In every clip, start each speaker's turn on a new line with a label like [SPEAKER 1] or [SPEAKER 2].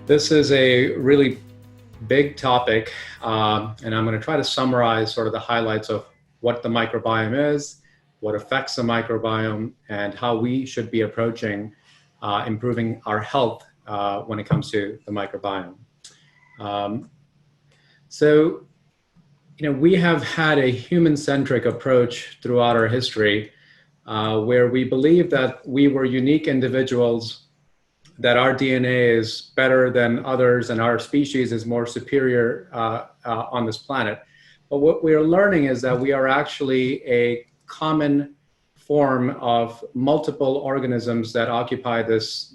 [SPEAKER 1] This is a really big topic, and I'm going to try to summarize sort of the highlights of what the microbiome is, what affects the microbiome, and how we should be approaching improving our health when it comes to the microbiome. Um, so, we have had a human-centric approach throughout our history where we believe that we were unique individuals, that our DNA is better than others and our species is more superior on this planet. But what we are learning is that we are actually a common form of multiple organisms that occupy this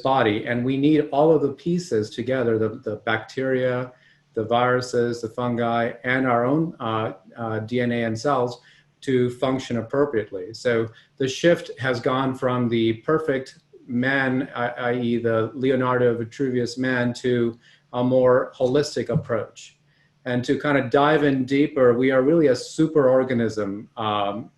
[SPEAKER 1] body, and we need all of the pieces together, the bacteria, the viruses, the fungi, and our own DNA and cells to function appropriately. So the shift has gone from the perfect man, i.e. the Leonardo Vitruvius man, to a more holistic approach. And to kind of dive in deeper, we are really a superorganism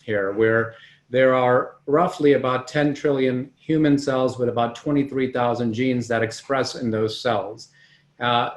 [SPEAKER 1] here, where there are roughly about 10 trillion human cells with about 23,000 genes that express in those cells.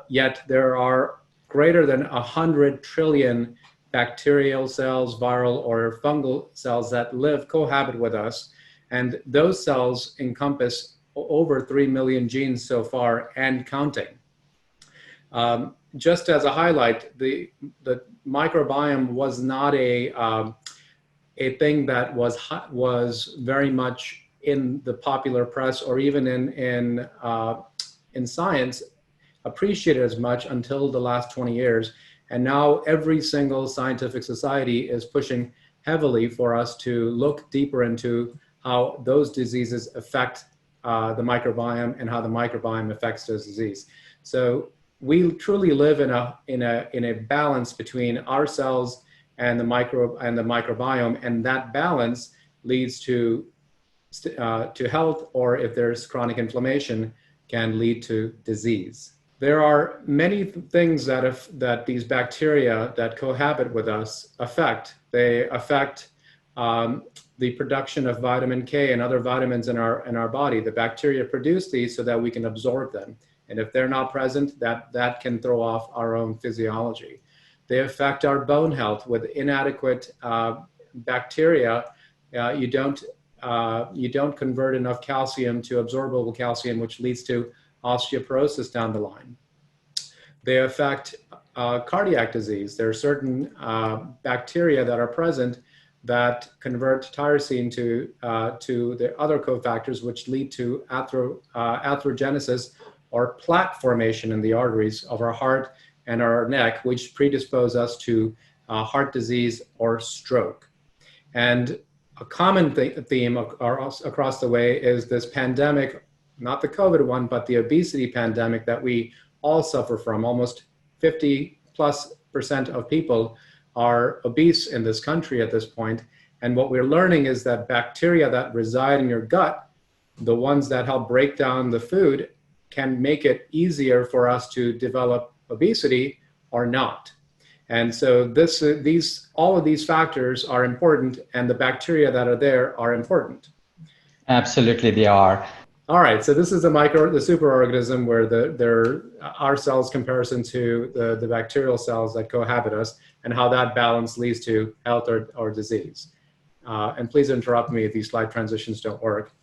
[SPEAKER 1] Yet there are greater than 100 trillion bacterial cells, viral or fungal cells that cohabit with us. And those cells encompass over 3 million genes so far and counting. Just as a highlight, the microbiome was not a thing that was very much in the popular press or even in science appreciated as much until the last 20 years. And now every single scientific society is pushing heavily for us to look deeper into how those diseases affect the microbiome and how the microbiome affects those diseases. So we truly live in a balance between our cells and the microbiome, and that balance leads to health, or if there's chronic inflammation, can lead to disease. There are many things that these bacteria that cohabit with us affect. They affect the production of vitamin K and other vitamins in our body. The bacteria produce these so that we can absorb them. And if they're not present, that can throw off our own physiology. They affect our bone health. With inadequate bacteria, you don't convert enough calcium to absorbable calcium, which leads to osteoporosis down the line. They affect cardiac disease. There are certain bacteria that are present that convert tyrosine to the other cofactors, which lead to atherogenesis, or plaque formation in the arteries of our heart and our neck, which predispose us to heart disease or stroke. And a common theme across the way is this pandemic, not the COVID one, but the obesity pandemic that we all suffer from. Almost 50+% of people are obese in this country at this point. And what we're learning is that bacteria that reside in your gut, the ones that help break down the food, can make it easier for us to develop obesity or not. And so all of these factors are important, and the bacteria that are there are important.
[SPEAKER 2] Absolutely, they are.
[SPEAKER 1] All right, so this is the superorganism where our cells comparison to the bacterial cells that cohabit us, and how that balance leads to health or disease. And please interrupt me if these slide transitions don't work.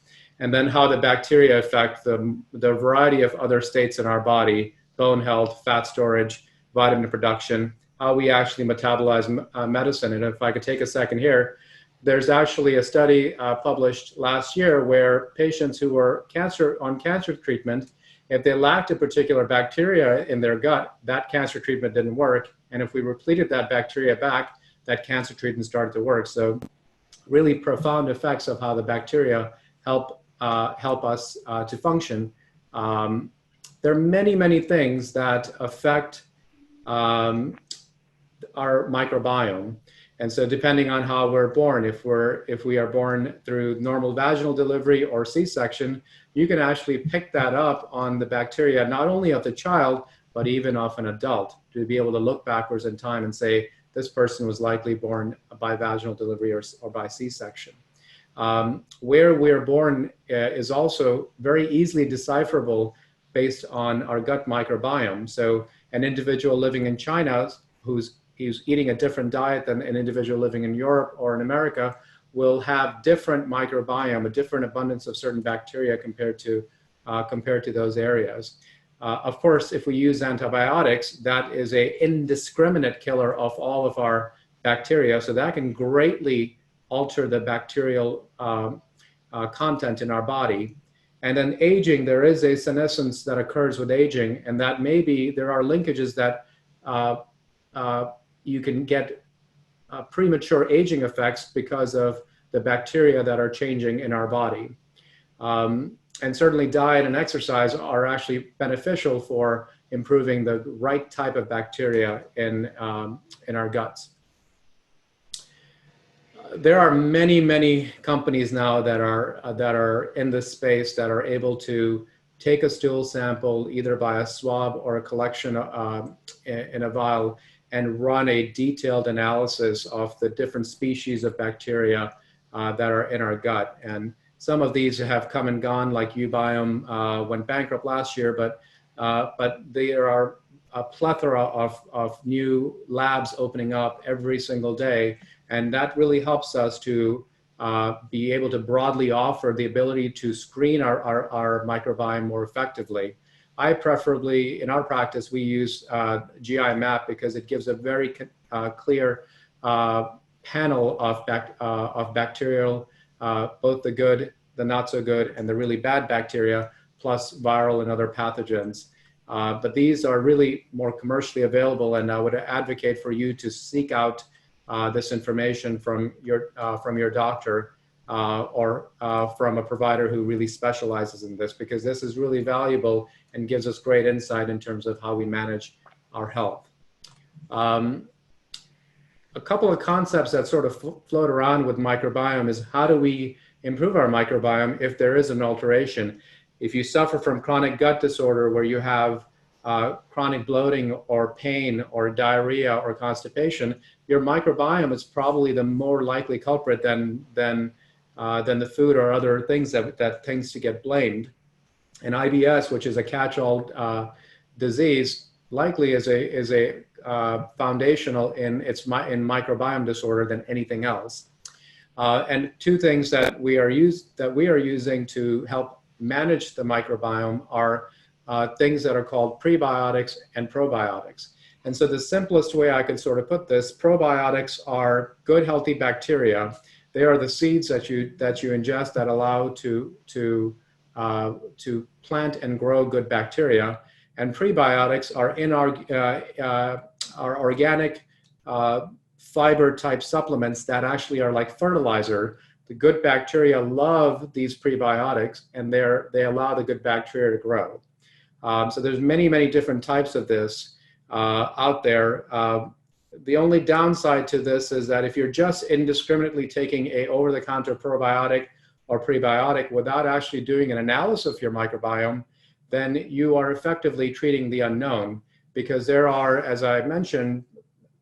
[SPEAKER 1] And then how the bacteria affect the variety of other states in our body: bone health, fat storage, vitamin production, how we actually metabolize medicine. And if I could take a second here, there's actually a study published last year where patients who were on cancer treatment, if they lacked a particular bacteria in their gut, that cancer treatment didn't work. And if we repleted that bacteria back, that cancer treatment started to work. So really profound effects of how the bacteria help us to function. There are many, many things that affect our microbiome. And so depending on how we're born, if we are born through normal vaginal delivery or C-section, you can actually pick that up on the bacteria, not only of the child, but even of an adult, to be able to look backwards in time and say, this person was likely born by vaginal delivery or by C-section. Where we're born is also very easily decipherable based on our gut microbiome. So an individual living in China who's eating a different diet than an individual living in Europe or in America will have different microbiome, a different abundance of certain bacteria compared to those areas. Of course, if we use antibiotics, that is an indiscriminate killer of all of our bacteria. So that can greatly alter the bacterial content in our body. And then aging, there is a senescence that occurs with aging, and that maybe there are linkages that you can get premature aging effects because of the bacteria that are changing in our body. And certainly diet and exercise are actually beneficial for improving the right type of bacteria in our guts. There are many, many companies now that are in this space that are able to take a stool sample either by a swab or a collection in a vial and run a detailed analysis of the different species of bacteria that are in our gut. And some of these have come and gone, like Ubiome went bankrupt last year, but there are a plethora of new labs opening up every single day. And that really helps us to be able to broadly offer the ability to screen our microbiome more effectively. I preferably, in our practice, we use GI map because it gives a very clear panel of bacterial, both the good, the not so good, and the really bad bacteria, plus viral and other pathogens. But these are really more commercially available, and I would advocate for you to seek out this information from your doctor or from a provider who really specializes in this, because this is really valuable and gives us great insight in terms of how we manage our health. A couple of concepts that sort of float around with microbiome is how do we improve our microbiome if there is an alteration? If you suffer from chronic gut disorder where you have chronic bloating or pain or diarrhea or constipation, your microbiome is probably the more likely culprit than the food or other things that tends to get blamed. And IBS, which is a catch-all disease, likely is a foundational in microbiome disorder than anything else. And two things that we are using to help manage the microbiome are things that are called prebiotics and probiotics. And so the simplest way I could sort of put this, probiotics are good, healthy bacteria. They are the seeds that you ingest that allow to plant and grow good bacteria. And prebiotics are in our organic fiber type supplements that actually are like fertilizer. The good bacteria love these prebiotics, and they allow the good bacteria to grow. So there's many, many different types of this out there. The only downside to this is that if you're just indiscriminately taking a over-the-counter probiotic or prebiotic without actually doing an analysis of your microbiome, then you are effectively treating the unknown, because there are, as I mentioned,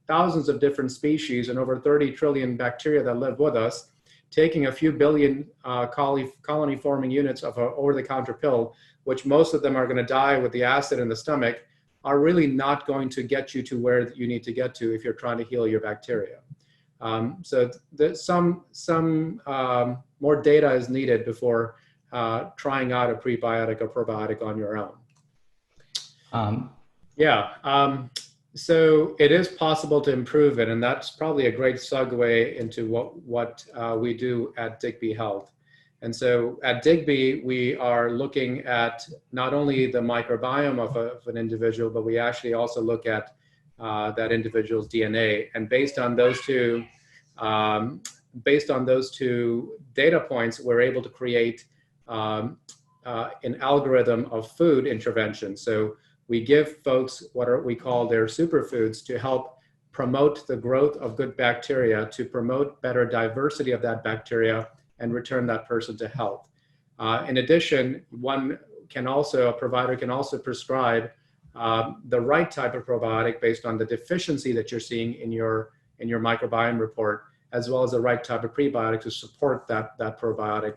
[SPEAKER 1] thousands of different species and over 30 trillion bacteria that live with us. Taking a few billion colony-forming units of an over-the-counter pill, which most of them are going to die with the acid in the stomach, are really not going to get you to where you need to get to if you're trying to heal your bacteria. So some more data is needed before trying out a prebiotic or probiotic on your own. So it is possible to improve it, and that's probably a great segue into what we do at Digby Health. And so at Digby, we are looking at not only the microbiome of an individual, but we actually also look at that individual's DNA. And based on those two data points, we're able to create an algorithm of food intervention. So we give folks what we call their superfoods to help promote the growth of good bacteria, to promote better diversity of that bacteria, and return that person to health. In addition, a provider can also prescribe the right type of probiotic based on the deficiency that you're seeing in your microbiome report. as well as the right type of prebiotic to support that probiotic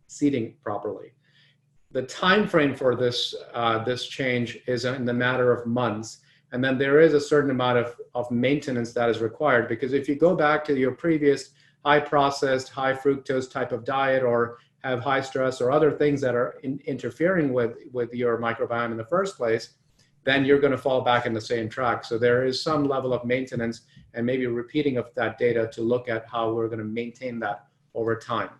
[SPEAKER 1] seeding properly. The time frame for this change is in the matter of months, and then there is a certain amount of maintenance that is required, because if you go back to your previous high processed, high fructose type of diet, or have high stress or other things that are interfering with your microbiome in the first place, then you're going to fall back in the same track. So there is some level of maintenance and maybe repeating of that data to look at how we're going to maintain that over time.